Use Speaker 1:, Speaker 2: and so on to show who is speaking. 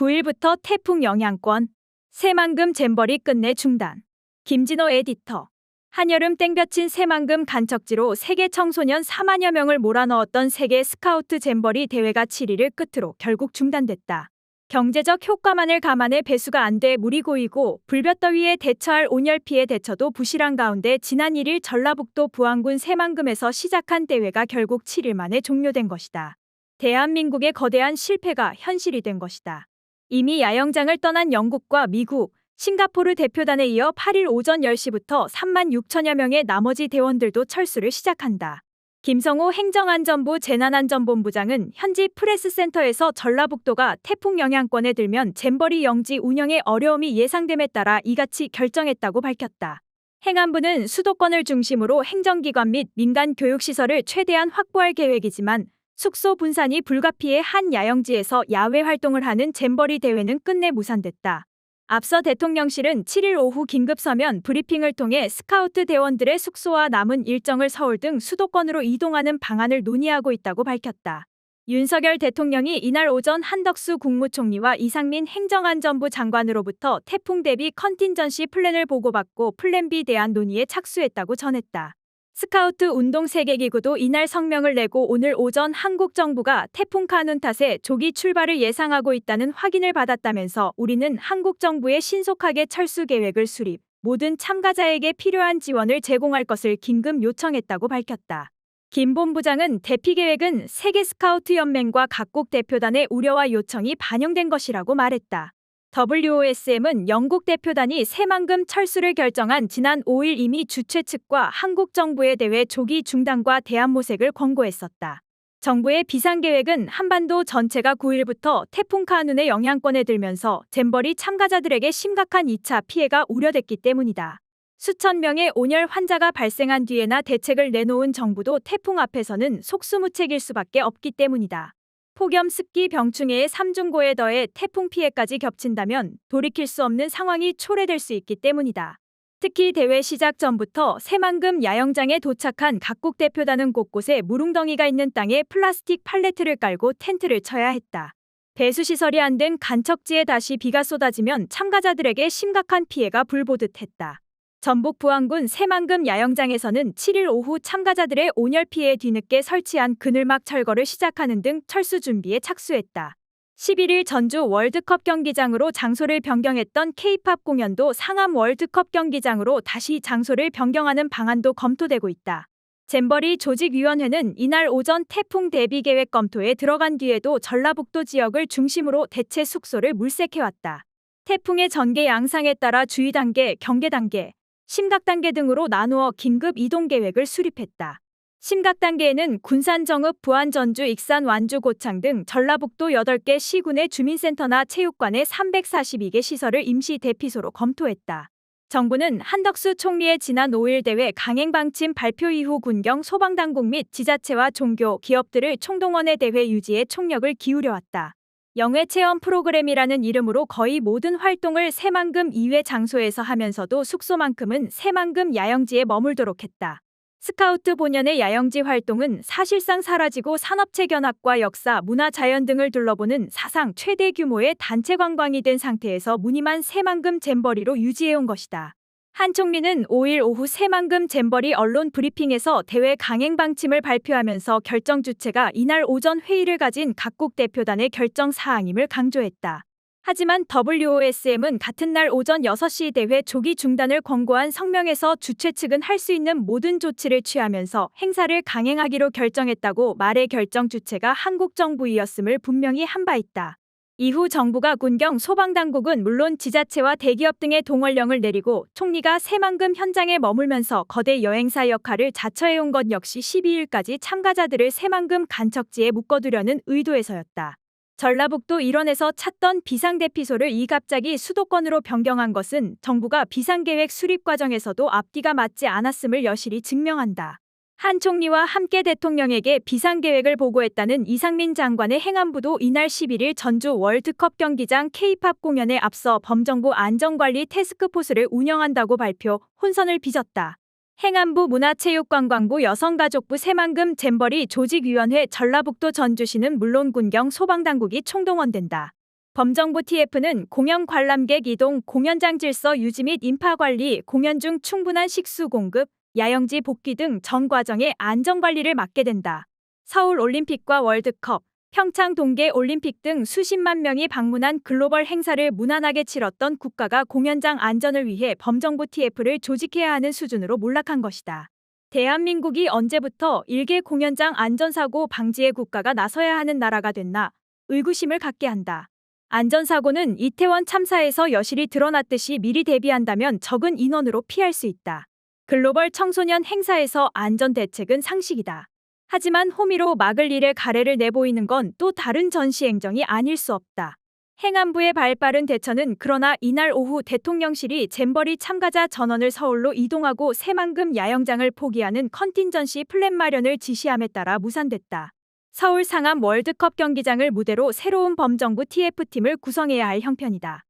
Speaker 1: 9일부터 태풍 영향권. 새만금 잼버리 끝내 중단. 김진호 에디터. 한여름 땡볕인 새만금 간척지로 세계 청소년 4만여 명을 몰아넣었던 세계 스카우트 잼버리 대회가 7일을 끝으로 결국 중단됐다. 경제적 효과만을 감안해 배수가 안 돼 물이 고이고 불볕더위에 대처할 온열 피해 대처도 부실한 가운데 지난 1일 전라북도 부안군 새만금에서 시작한 대회가 결국 7일 만에 종료된 것이다. 대한민국의 거대한 실패가 현실이 된 것이다. 이미 야영장을 떠난 영국과 미국, 싱가포르 대표단에 이어 8일 오전 10시부터 3만 6천여 명의 나머지 대원들도 철수를 시작한다. 김성호 행정안전부 재난안전본부장은 현지 프레스센터에서 전라북도가 태풍 영향권에 들면 잼버리 영지 운영에 어려움이 예상됨에 따라 이같이 결정했다고 밝혔다. 행안부는 수도권을 중심으로 행정기관 및 민간 교육시설을 최대한 확보할 계획이지만 숙소 분산이 불가피해 한 야영지에서 야외 활동을 하는 잼버리 대회는 끝내 무산됐다. 앞서 대통령실은 7일 오후 긴급서면 브리핑을 통해 스카우트 대원들의 숙소와 남은 일정을 서울 등 수도권으로 이동하는 방안을 논의하고 있다고 밝혔다. 윤석열 대통령이 이날 오전 한덕수 국무총리와 이상민 행정안전부 장관으로부터 태풍 대비 컨틴전시 플랜을 보고받고 플랜 B 대안 논의에 착수했다고 전했다. 스카우트 운동 세계기구도 이날 성명을 내고 오늘 오전 한국 정부가 태풍 카눈 탓에 조기 출발을 예상하고 있다는 확인을 받았다면서 우리는 한국 정부에 신속하게 철수 계획을 수립, 모든 참가자에게 필요한 지원을 제공할 것을 긴급 요청했다고 밝혔다. 김 본부장은 대피 계획은 세계 스카우트 연맹과 각국 대표단의 우려와 요청이 반영된 것이라고 말했다. WOSM은 영국 대표단이 새만금 철수를 결정한 지난 5일 이미 주최 측과 한국 정부의 대회 조기 중단과 대안 모색을 권고했었다. 정부의 비상계획은 한반도 전체가 9일부터 태풍 카눈의 영향권에 들면서 잼버리 참가자들에게 심각한 2차 피해가 우려됐기 때문이다. 수천 명의 온열 환자가 발생한 뒤에나 대책을 내놓은 정부도 태풍 앞에서는 속수무책일 수밖에 없기 때문이다. 폭염, 습기, 병충해의 3중고에 더해 태풍 피해까지 겹친다면 돌이킬 수 없는 상황이 초래될 수 있기 때문이다. 특히 대회 시작 전부터 새만금 야영장에 도착한 각국 대표단은 곳곳에 물웅덩이가 있는 땅에 플라스틱 팔레트를 깔고 텐트를 쳐야 했다. 배수시설이 안 된 간척지에 다시 비가 쏟아지면 참가자들에게 심각한 피해가 불보듯 했다. 전북 부안군 새만금 야영장에서는 7일 오후 참가자들의 온열 피해에 뒤늦게 설치한 그늘막 철거를 시작하는 등 철수 준비에 착수했다. 11일 전주 월드컵 경기장으로 장소를 변경했던 K-팝 공연도 상암 월드컵 경기장으로 다시 장소를 변경하는 방안도 검토되고 있다. 잼버리 조직위원회는 이날 오전 태풍 대비 계획 검토에 들어간 뒤에도 전라북도 지역을 중심으로 대체 숙소를 물색해왔다. 태풍의 전개 양상에 따라 주의 단계, 경계 단계, 심각 단계 등으로 나누어 긴급 이동 계획을 수립했다. 심각 단계에는 군산, 정읍, 부안, 전주, 익산, 완주, 고창 등 전라북도 8개 시군의 주민센터나 체육관의 342개 시설을 임시 대피소로 검토했다. 정부는 한덕수 총리의 지난 5일 대회 강행 방침 발표 이후 군경, 소방당국 및 지자체와 종교, 기업들을 총동원해 대회 유지에 총력을 기울여왔다. 영회 체험 프로그램이라는 이름으로 거의 모든 활동을 새만금 이외 장소에서 하면서도 숙소만큼은 새만금 야영지에 머물도록 했다. 스카우트 본연의 야영지 활동은 사실상 사라지고 산업체 견학과 역사, 문화, 자연 등을 둘러보는 사상 최대 규모의 단체 관광이 된 상태에서 무늬만 새만금 잼버리로 유지해온 것이다. 한 총리는 5일 오후 새만금 잼버리 언론 브리핑에서 대회 강행 방침을 발표하면서 결정 주체가 이날 오전 회의를 가진 각국 대표단의 결정 사항임을 강조했다. 하지만 WOSM은 같은 날 오전 6시 대회 조기 중단을 권고한 성명에서 주최 측은 할 수 있는 모든 조치를 취하면서 행사를 강행하기로 결정했다고 말해 결정 주체가 한국 정부이었음을 분명히 한 바 있다. 이후 정부가 군경, 소방당국은 물론 지자체와 대기업 등의 동원령을 내리고 총리가 새만금 현장에 머물면서 거대 여행사 역할을 자처해온 것 역시 12일까지 참가자들을 새만금 간척지에 묶어두려는 의도에서였다. 전라북도 일원에서 찾던 비상대피소를 갑자기 수도권으로 변경한 것은 정부가 비상계획 수립 과정에서도 앞뒤가 맞지 않았음을 여실히 증명한다. 한 총리와 함께 대통령에게 비상계획을 보고했다는 이상민 장관의 행안부도 이날 11일 전주 월드컵 경기장 K-팝 공연에 앞서 범정부 안전관리 태스크포스를 운영한다고 발표, 혼선을 빚었다. 행안부 문화체육관광부 여성가족부 새만금 잼버리 조직위원회 전라북도 전주시는 물론 군경 소방당국이 총동원된다. 범정부 TF는 공연 관람객 이동, 공연장 질서 유지 및 인파 관리, 공연 중 충분한 식수 공급, 야영지 복귀 등 전 과정의 안전 관리를 맡게 된다. 서울 올림픽과 월드컵, 평창 동계 올림픽 등 수십만 명이 방문한 글로벌 행사를 무난하게 치렀던 국가가 공연장 안전을 위해 범정부 TF를 조직해야 하는 수준으로 몰락한 것이다. 대한민국이 언제부터 일개 공연장 안전사고 방지에 국가가 나서야 하는 나라가 됐나 의구심을 갖게 한다. 안전사고는 이태원 참사에서 여실히 드러났듯이 미리 대비한다면 적은 인원으로 피할 수 있다. 글로벌 청소년 행사에서 안전대책은 상식이다. 하지만 호미로 막을 일에 가래를 내보이는 건 또 다른 전시행정이 아닐 수 없다. 행안부의 발빠른 대처는 그러나 이날 오후 대통령실이 잼버리 참가자 전원을 서울로 이동하고 새만금 야영장을 포기하는 컨틴전시 플랜 마련을 지시함에 따라 무산됐다. 서울 상암 월드컵 경기장을 무대로 새로운 범정부 TF팀을 구성해야 할 형편이다.